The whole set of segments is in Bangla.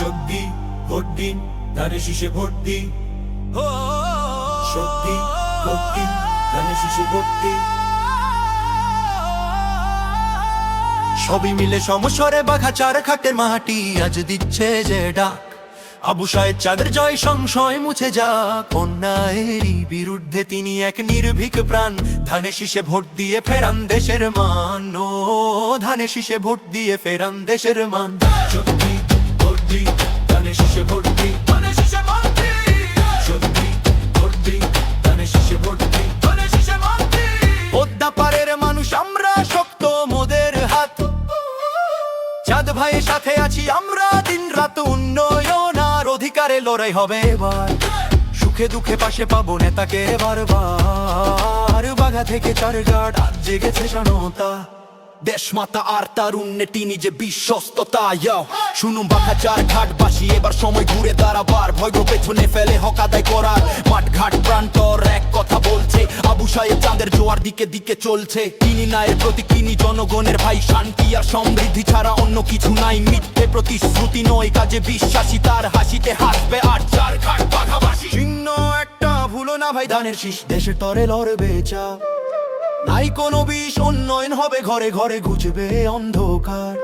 সত্যি ভোট দিন, ধানের শীষে ভোট দিন। সত্যি ভোট দিন, ধানের শীষে ভোট দিন। সবই মিলে সমস্বরে বাঘা চার খাটের মাটি আজ দিচ্ছে যে ডাক। আবু সাহেব চাঁদের জয় সংশয় মুছে যাক। অন্যায়েরই বিরুদ্ধে তিনি এক নির্ভীক প্রাণ। ধানের শীষে ভোট দিয়ে ফেরান দেশের মান। ও ধানের শীষে ভোট দিয়ে ফেরান দেশের মান। সত্যি ভোট দিন, ধানের শীষে ভোট দিন। ধানের শীষে ভোট দিন। সত্যি ভোট দিন, ধানের শীষে ভোট দিন। ধানের শীষে ভোট দিন। পদ্মা পারের মানুষ আমরা, শক্ত মোদের হাত। চাঁদ ভাইয়ের সাথে আছি আমরা, দিন রাত উন্নয়ন আর অধিকারে লড়াই হবে এবার। সুখে দুঃখে পাশে পাবো নেতাকে বারবার। বাঘা থেকে চারঘাট আজ জেগেছে জনতা। দেশ মাতা আর তার উন্নতি নিজে বিশ্বস্ততা। শুনুন বাঘা চার ঘাট বাসি, এবার সময় ঘুরে দাঁড়াবার। ভয় পেছনে ফেলে হক আদায় করার। মাঠ ঘাট প্রান্তর এক কথা বলছে। আবু সাহেব চাঁদের জোয়ার দিকে দিকে চলছে। তিনি ন্যায়ের প্রতীক, তিনি জনগণের ভাই। শান্তি আর সমৃদ্ধি ছাড়া অন্য কিছু নাই। মিথ্যে প্রতিশ্রুতি নয়, কাজে বিশ্বাসী। তার হাসিতে হাসবে আর চার ঘাট বাঘাবাসী। চিহ্ন একটা ভুলো না ভাই, ধানের শীষ দেশের তরে লড়বে চাপ। নাই কোনো বিষ, উন্নয়ন হবে ঘরে ঘরে, ঘুচবে অন্ধকার।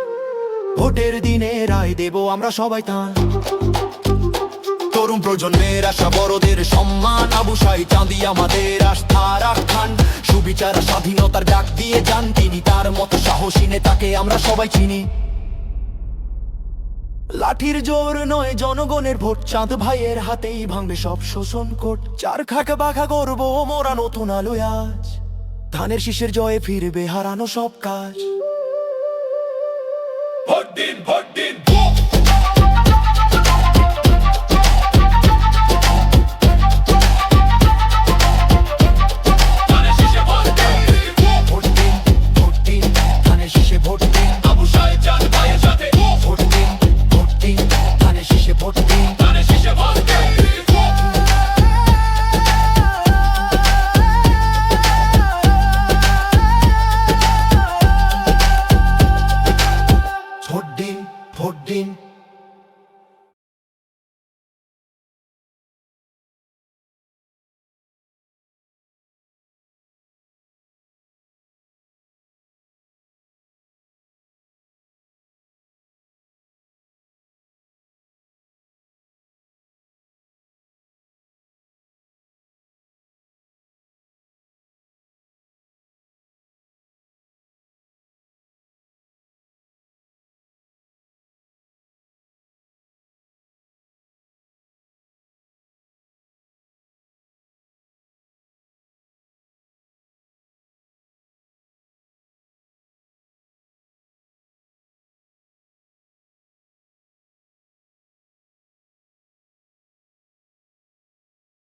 ভোটের দিনে রায় দেব আমরা সবাই তান। তরুণ প্রজন্মের আশা, বড়দের সম্মান। আবু সাহেব চাঁদি আমাদের আস্থার আখ্যান। সুবিচার স্বাধীনতার ডাক দিয়ে যান তিনি। তার মতো সাহসী নেতাকে আমরা সবাই চিনি। লাঠির জোর নয়, জনগণের ভোট। চাঁদ ভাইয়ের হাতেই ভাঙবে সব শোষণ কোট। চার খাট বাঘা গর্ব মোরা নতুন আলোয় আজ। ধানের শীষের জয়ে ফিরবে হারানো সব কাজ। ভোট দিন, ভোট দিন।